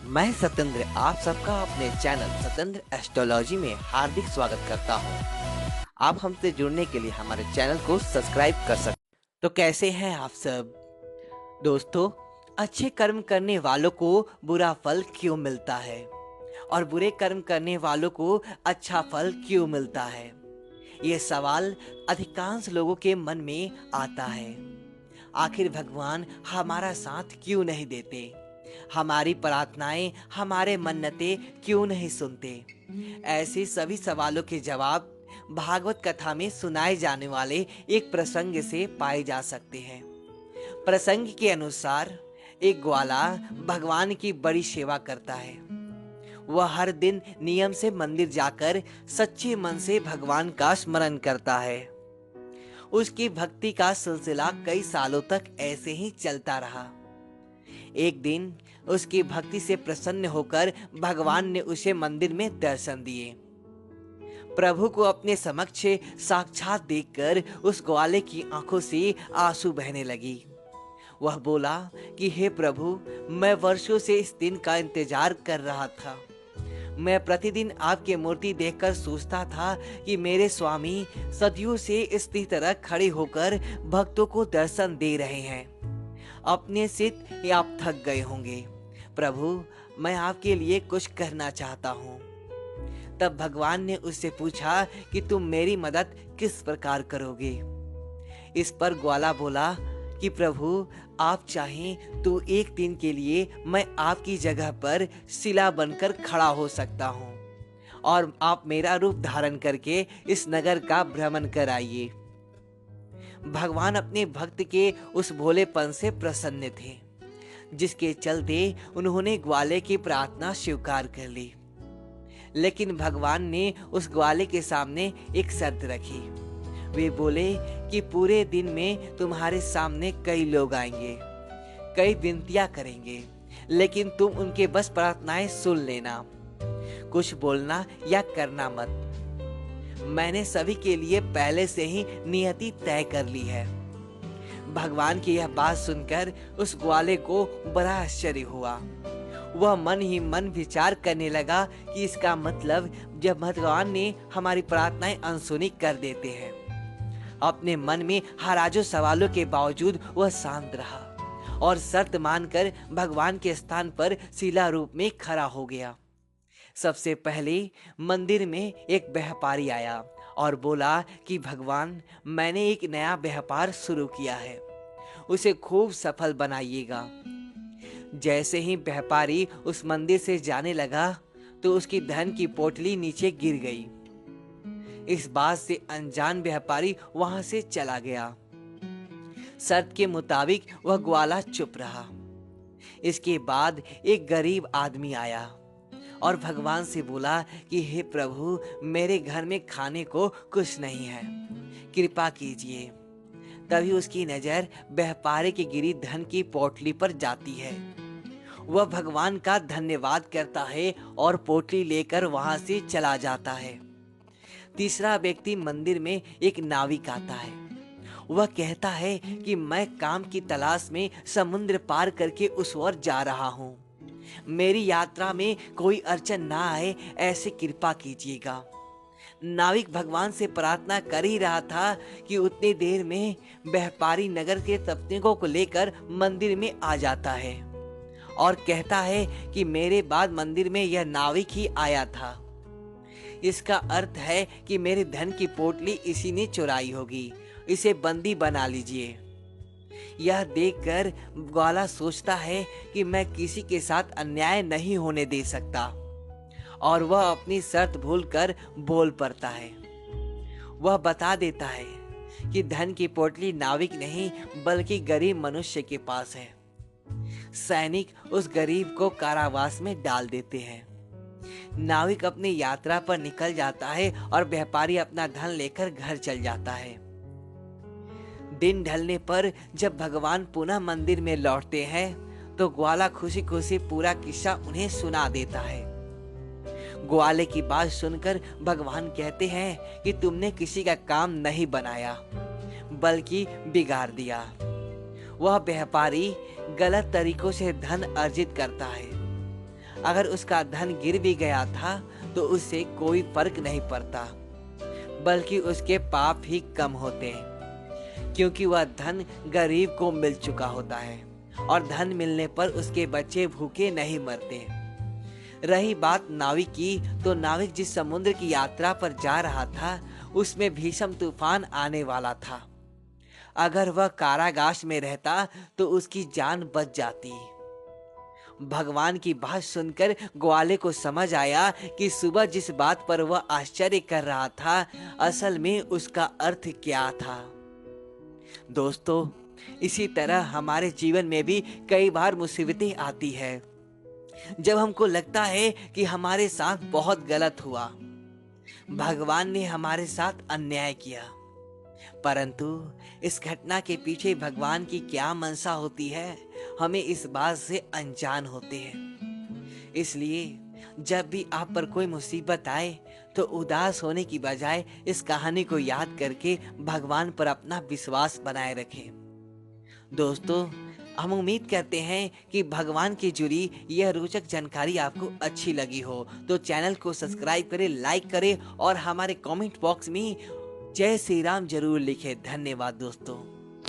मैं सत्येंद्र आप सबका अपने चैनल सत्येंद्र एस्ट्रोलॉजी में हार्दिक स्वागत करता हूं। आप हमसे जुड़ने के लिए हमारे चैनल को सब्सक्राइब कर सकते। तो कैसे हैं आप सब दोस्तों? अच्छे कर्म करने वालों को बुरा फल क्यों मिलता है और बुरे कर्म करने वालों को अच्छा फल क्यों मिलता है? ये सवाल अधिकांश लोगों के मन में आता है। आखिर भगवान हमारा साथ क्यों नहीं देते? हमारी प्रार्थनाएं, हमारे मन्नतें क्यों नहीं सुनते? ऐसे सभी सवालों के जवाब भागवत कथा में सुनाए जाने वाले एक प्रसंग से पाए जा सकते हैं। प्रसंग के अनुसार एक ग्वाला भगवान की बड़ी सेवा करता है। वह हर दिन नियम से मंदिर जाकर सच्चे मन से भगवान का स्मरण करता है। उसकी भक्ति का सिलसिला कई सालों तक ऐसे ही चलता रहा। एक दिन उसकी भक्ति से प्रसन्न होकर भगवान ने उसे मंदिर में दर्शन दिए। प्रभु को अपने समक्ष साक्षात देखकर उस ग्वाले की आंखों से आंसू बहने लगी। वह बोला कि हे प्रभु, मैं वर्षों से इस दिन का इंतजार कर रहा था। मैं प्रतिदिन आपकी मूर्ति देखकर सोचता था कि मेरे स्वामी सदियों से इसी तरह खड़े होकर भक्तों को दर्शन दे रहे हैं। अपने से आप थक गए होंगे। प्रभु, मैं आपके लिए कुछ करना चाहता हूँ। तब भगवान ने उससे पूछा कि तुम मेरी मदद किस प्रकार करोगे? इस पर ग्वाला बोला कि प्रभु, आप चाहें तो एक दिन के लिए मैं आपकी जगह पर शिला बनकर खड़ा हो सकता हूँ और आप मेरा रूप धारण करके इस नगर का भ्रमण कराइए। भगवान अपने भक्त के उस भोलेपन से प्रसन्न थे, जिसके चलते उन्होंने ग्वाले की प्रार्थना स्वीकार कर ली। लेकिन भगवान ने उस ग्वाले के सामने एक शर्त रखी। वे बोले कि पूरे दिन में तुम्हारे सामने कई लोग आएंगे, कई विनतियां करेंगे, लेकिन तुम उनके बस प्रार्थनाएं सुन लेना, कुछ बोलना या करना मत। मैंने सभी के लिए पहले से ही नियति तय कर ली है। भगवान की यह बात सुनकर उस ग्वाले को बड़ा आश्चर्य हुआ। वह मन ही मन विचार करने लगा कि इसका मतलब जब भगवान ने हमारी प्रार्थनाएं अनसुनी कर देते हैं। अपने मन में हजारों सवालों के बावजूद वह शांत रहा और शर्त मानकर भगवान के स्थान पर शिला रूप में खड़ा हो गया। सबसे पहले मंदिर में एक व्यापारी आया और बोला कि भगवान, मैंने एक नया व्यापार शुरू किया है, उसे खूब सफल बनाइएगा। जैसे ही व्यापारी उस मंदिर से जाने लगा तो उसकी धन की पोटली नीचे गिर गई। इस बात से अनजान व्यापारी वहां से चला गया। शर्त के मुताबिक वह ग्वाला चुप रहा। इसके बाद एक गरीब आदमी आया और भगवान से बोला कि हे प्रभु, मेरे घर में खाने को कुछ नहीं है, कृपा कीजिए। तभी उसकी नजर व्यापारी की गिरी धन की पोटली पर जाती है। वह भगवान का धन्यवाद करता है और पोटली लेकर वहां से चला जाता है। तीसरा व्यक्ति मंदिर में एक नाविक आता है। वह कहता है कि मैं काम की तलाश में समुद्र पार करके उस ओर जा रहा हूँ। मेरी यात्रा में कोई अड़चन ना आए, ऐसे कृपा कीजिएगा। नाविक भगवान से प्रार्थना कर ही रहा था कि उतनी देर में व्यापारी नगर के सपनों को लेकर मंदिर में आ जाता है और कहता है कि मेरे बाद मंदिर में यह नाविक ही आया था। इसका अर्थ है कि मेरे धन की पोटली इसी ने चुराई होगी, इसे बंदी बना लीजिए। यह देखकर ग्वाला सोचता है कि मैं किसी के साथ अन्याय नहीं होने दे सकता और वह अपनी शर्त भूलकर बोल पड़ता है। वह बता देता है कि धन की पोटली नाविक नहीं बल्कि गरीब मनुष्य के पास है। सैनिक उस गरीब को कारावास में डाल देते हैं। नाविक अपनी यात्रा पर निकल जाता है और व्यापारी अपना धन लेकर घर चल जाता है। दिन ढलने पर जब भगवान पुनः मंदिर में लौटते हैं तो ग्वाला खुशी खुशी पूरा किस्सा उन्हें सुना देता है। ग्वाले की बात सुनकर भगवान कहते हैं कि तुमने किसी का काम नहीं बनाया बल्कि बिगाड़ दिया। वह व्यापारी गलत तरीकों से धन अर्जित करता है। अगर उसका धन गिर भी गया था तो उससे कोई फर्क नहीं पड़ता, बल्कि उसके पाप ही कम होते हैं, क्योंकि वह धन गरीब को मिल चुका होता है और धन मिलने पर उसके बच्चे भूखे नहीं मरते। रही बात नाविक की, तो नाविक जिस समुद्र की यात्रा पर जा रहा था उसमें भीषण तूफान आने वाला था। अगर वह कारागार में रहता तो उसकी जान बच जाती। भगवान की बात सुनकर ग्वाले को समझ आया कि सुबह जिस बात पर वह आश्चर्य कर रहा था, असल में उसका अर्थ क्या था। दोस्तों, इसी तरह हमारे जीवन में भी कई बार मुसीबतें आती है, जब हमको लगता है कि हमारे साथ बहुत गलत हुआ, भगवान ने हमारे साथ अन्याय किया। परंतु इस घटना के पीछे भगवान की क्या मंशा होती है, हमें इस बात से अनजान होते हैं। इसलिए जब भी आप पर कोई मुसीबत आए तो उदास होने की बजाय इस कहानी को याद करके भगवान पर अपना विश्वास बनाए रखें। दोस्तों, हम उम्मीद करते हैं कि भगवान की जुड़ी यह रोचक जानकारी आपको अच्छी लगी हो, तो चैनल को सब्सक्राइब करें, लाइक करें और हमारे कमेंट बॉक्स में जय श्री राम जरूर लिखें। धन्यवाद दोस्तों।